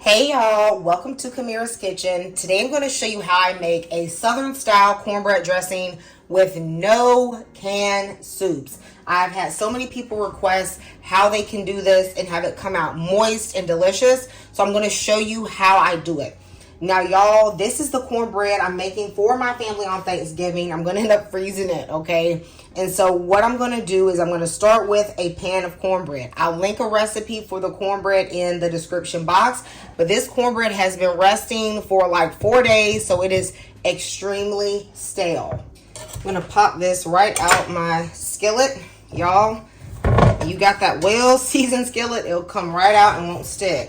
Hey y'all, welcome to Kamira's Kitchen. Today I'm going to show you how I make a Southern style cornbread dressing with no canned soups. I've had so many people request how they can do this and have it come out moist and delicious. So I'm going to show you how I do it. Now y'all, this is the cornbread I'm making for my family on Thanksgiving. I'm going to end up freezing it, okay? And so what I'm going to do is I'm going to start with a pan of cornbread. I'll link a recipe for the cornbread in the description box. But this cornbread has been resting for like 4 days, so it is extremely stale. I'm going to pop this right out my skillet. Y'all, you got that well seasoned skillet, it'll come right out and won't stick.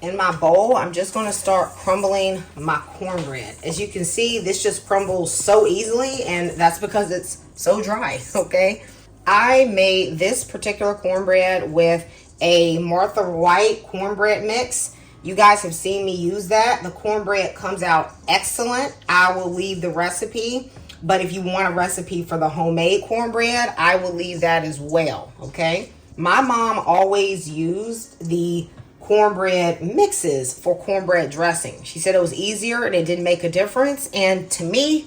In my bowl, I'm just going to start crumbling my cornbread. As you can see, this just crumbles so easily, and that's because it's so dry, okay? I made this particular cornbread with a Martha White cornbread mix. You guys have seen me use that. The cornbread comes out excellent. I will leave the recipe, but if you want a recipe for the homemade cornbread, I will leave that as well, okay? My mom always used the cornbread mixes for cornbread dressing. She said it was easier and it didn't make a difference. And to me,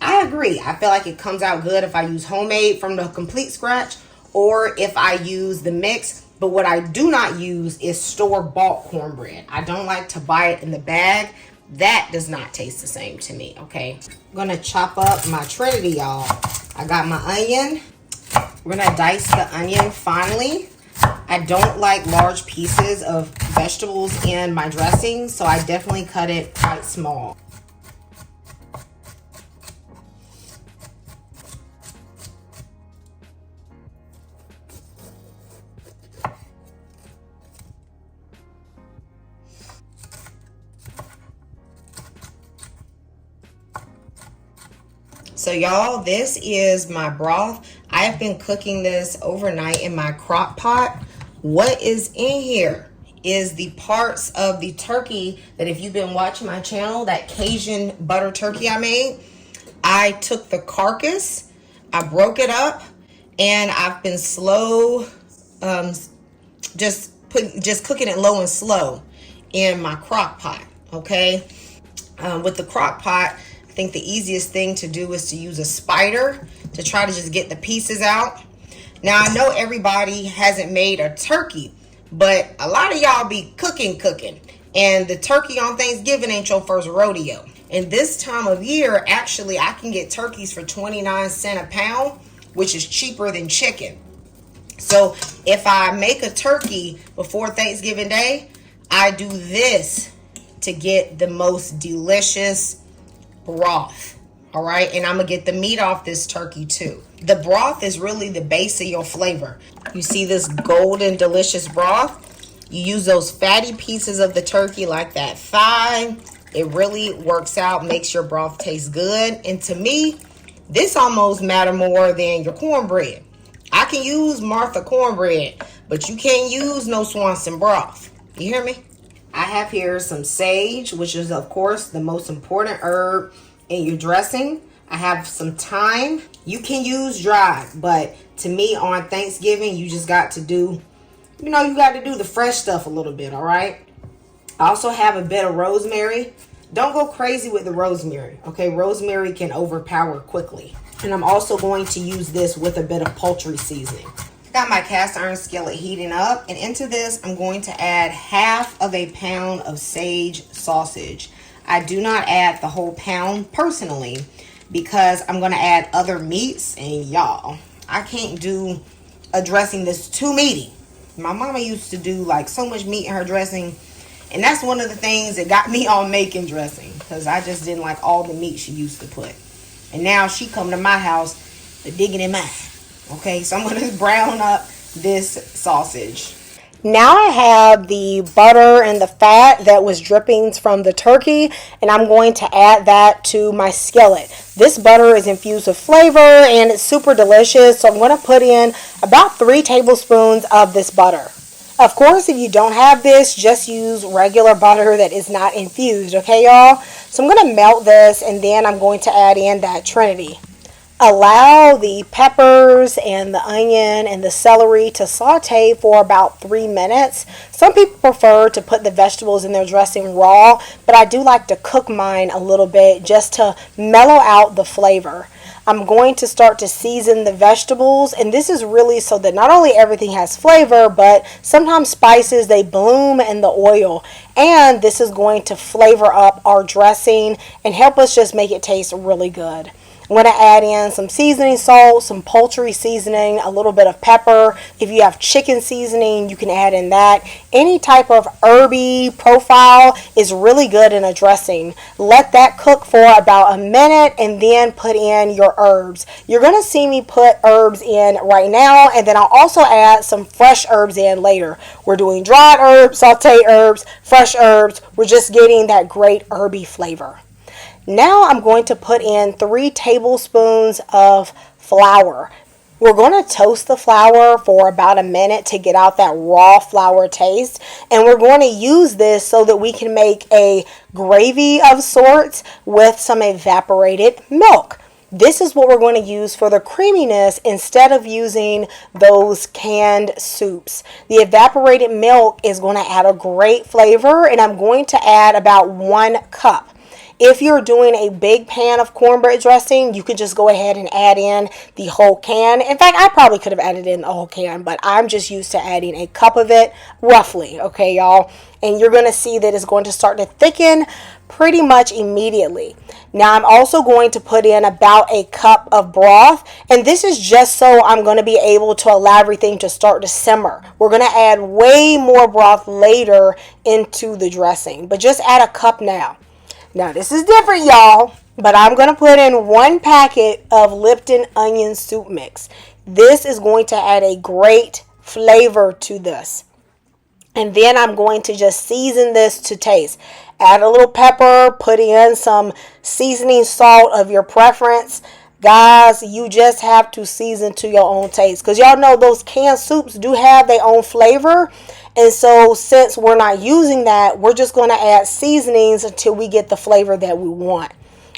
I agree. I feel like it comes out good if I use homemade from the complete scratch or if I use the mix. But what I do not use is store-bought cornbread. I don't like to buy it in the bag. That does not taste the same to me, okay? I'm gonna chop up my Trinity, y'all. I got my onion. We're gonna dice the onion finely. I don't like large pieces of vegetables in my dressing, so I definitely cut it quite small. So y'all, this is my broth. I have been cooking this overnight in my crock pot. What is in here is the parts of the turkey that, if you've been watching my channel, that Cajun butter turkey I made. I took the carcass, I broke it up, and I've been slow, just cooking it low and slow in my crock pot, okay? With the crock pot, I think the easiest thing to do is to use a spider to try to just get the pieces out. Now, I know everybody hasn't made a turkey, but a lot of y'all be cooking. And the turkey on Thanksgiving ain't your first rodeo. And this time of year, actually, I can get turkeys for 29 cents a pound, which is cheaper than chicken. So if I make a turkey before Thanksgiving Day, I do this to get the most delicious broth. All right, and I'm gonna get the meat off this turkey too. The broth is really the base of your flavor. You see this golden delicious broth? You use those fatty pieces of the turkey like that thigh. It really works out, makes your broth taste good. And to me, this almost matter more than your cornbread. I can use Martha cornbread, but you can't use no Swanson broth. You hear me? I have here some sage, which is of course the most important herb in your dressing. I have some thyme. You can use dried, but to me on Thanksgiving, you just got to do, you got to do the fresh stuff a little bit, all right? I also have a bit of rosemary. Don't go crazy with the rosemary, okay? Rosemary can overpower quickly. And I'm also going to use this with a bit of poultry seasoning. I got my cast iron skillet heating up, and into this, I'm going to add 1/2 pound of sage sausage. I do not add the whole pound personally because I'm going to add other meats. And y'all, I can't do a dressing that's too meaty. My mama used to do like so much meat in her dressing. And that's one of the things that got me on making dressing, because I just didn't like all the meat she used to put. And now she come to my house to digging in mine. Okay, so I'm going to brown up this sausage. Now I have the butter and the fat that was drippings from the turkey, and I'm going to add that to my skillet. This butter is infused with flavor and it's super delicious, so I'm going to put in about 3 tablespoons of this butter. Of course, if you don't have this, just use regular butter that is not infused, okay, y'all? So I'm going to melt this, and then I'm going to add in that Trinity. Allow the peppers and the onion and the celery to saute for about 3 minutes. Some people prefer to put the vegetables in their dressing raw, but I do like to cook mine a little bit just to mellow out the flavor. I'm going to start to season the vegetables, and this is really so that not only everything has flavor, but sometimes spices, they bloom in the oil, and this is going to flavor up our dressing and help us just make it taste really good. I'm going to add in some seasoning salt, some poultry seasoning, a little bit of pepper. If you have chicken seasoning, you can add in that. Any type of herby profile is really good in a dressing. Let that cook for about a minute and then put in your herbs. You're going to see me put herbs in right now, and then I'll also add some fresh herbs in later. We're doing dried herbs, sauteed herbs, fresh herbs. We're just getting that great herby flavor. Now I'm going to put in 3 tablespoons of flour. We're going to toast the flour for about a minute to get out that raw flour taste. And we're going to use this so that we can make a gravy of sorts with some evaporated milk. This is what we're going to use for the creaminess instead of using those canned soups. The evaporated milk is going to add a great flavor, and I'm going to add about 1 cup. If you're doing a big pan of cornbread dressing, you could just go ahead and add in the whole can. In fact, I probably could have added in the whole can, but I'm just used to adding a cup of it, roughly, okay, y'all? And you're going to see that it's going to start to thicken pretty much immediately. Now, I'm also going to put in about a cup of broth, and this is just so I'm going to be able to allow everything to start to simmer. We're going to add way more broth later into the dressing, but just add a cup now. Now, this is different, y'all, but I'm going to put in 1 packet of Lipton onion soup mix. This is going to add a great flavor to this. And then I'm going to just season this to taste. Add a little pepper, put in some seasoning salt of your preference. Guys, you just have to season to your own taste, because y'all know those canned soups do have their own flavor. And so since we're not using that, we're just going to add seasonings until we get the flavor that we want.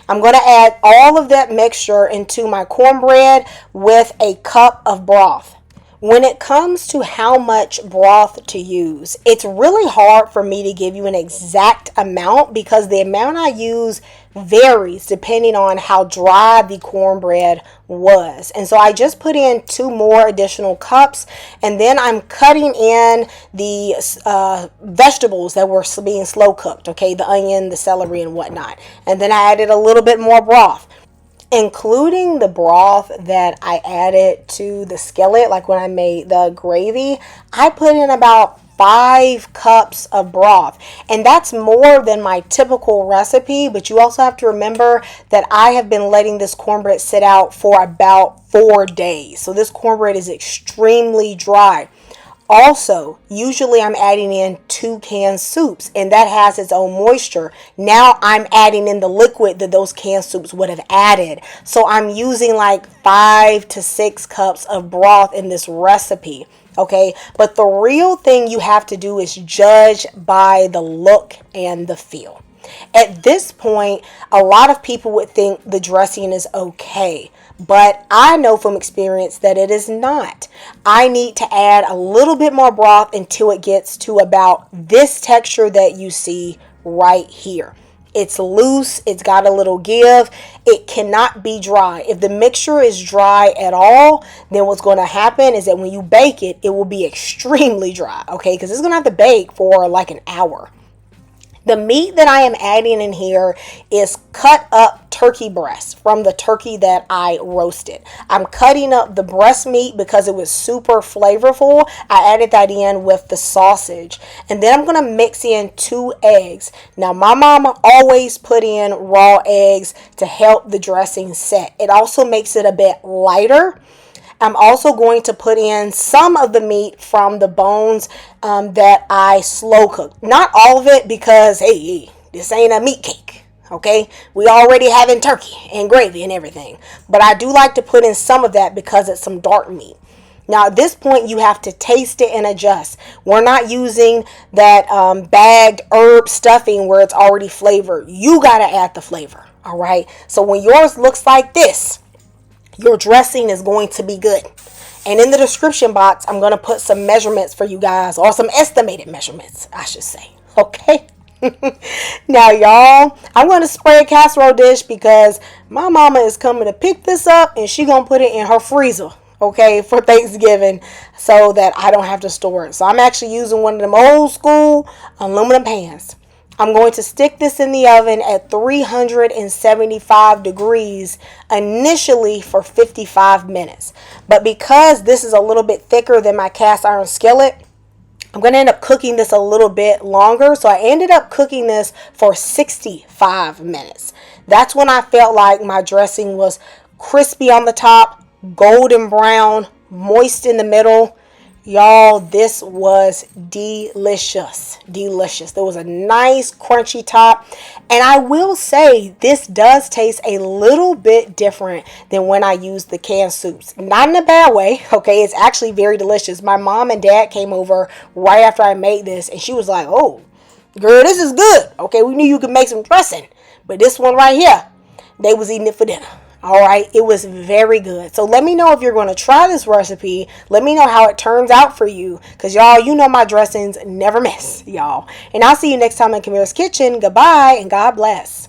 I'm going to add all of that mixture into my cornbread with a cup of broth. When it comes to how much broth to use, it's really hard for me to give you an exact amount because the amount I use varies depending on how dry the cornbread was. And so I just put in 2 more additional cups, and then I'm cutting in the vegetables that were being slow cooked, okay, the onion, the celery, and whatnot. And then I added a little bit more broth, including the broth that I added to the skillet. Like when I made the gravy, I put in about 5 cups of broth, and that's more than my typical recipe. But you also have to remember that I have been letting this cornbread sit out for about 4 days, so this cornbread is extremely dry. Also, usually I'm adding in 2 canned soups, and that has its own moisture. Now I'm adding in the liquid that those canned soups would have added. So I'm using like 5 to 6 cups of broth in this recipe. Okay, but the real thing you have to do is judge by the look and the feel. At this point, a lot of people would think the dressing is okay, but I know from experience that it is not. I need to add a little bit more broth until it gets to about this texture that you see right here. It's loose, it's got a little give. It cannot be dry. If the mixture is dry at all, then what's going to happen is that when you bake it, it will be extremely dry, okay? Because it's going to have to bake for like an hour. The meat that I am adding in here is cut up turkey breast from the turkey that I roasted. I'm cutting up the breast meat because it was super flavorful. I added that in with the sausage. And then I'm going to mix in 2 eggs. Now, my mama always put in raw eggs to help the dressing set. It also makes it a bit lighter. I'm also going to put in some of the meat from the bones that I slow cooked. Not all of it because, hey, this ain't a meat cake, okay? We already having turkey and gravy and everything. But I do like to put in some of that because it's some dark meat. Now, at this point, you have to taste it and adjust. We're not using that bagged herb stuffing where it's already flavored. You got to add the flavor, all right? So when yours looks like this, your dressing is going to be good. And in the description box, I'm going to put some measurements for you guys, or some estimated measurements, I should say. Okay? Now, y'all, I'm going to spray a casserole dish because my mama is coming to pick this up and she going to put it in her freezer, okay, for Thanksgiving so that I don't have to store it. So I'm actually using one of them old school aluminum pans. I'm going to stick this in the oven at 375 degrees initially for 55 minutes. But because this is a little bit thicker than my cast iron skillet, I'm going to end up cooking this a little bit longer. So I ended up cooking this for 65 minutes. That's when I felt like my dressing was crispy on the top, golden brown, moist in the middle. Y'all, this was delicious. Delicious. There was a nice crunchy top. And I will say this does taste a little bit different than when I used the canned soups. Not in a bad way. Okay, it's actually very delicious. My mom and dad came over right after I made this and she was like, "Oh, girl, this is good. Okay, we knew you could make some dressing. But this one right here, they was eating it for dinner." All right, it was very good. So let me know if you're going to try this recipe. Let me know how it turns out for you. Because, y'all, you know my dressings never miss, y'all. And I'll see you next time in Camille's Kitchen. Goodbye, and God bless.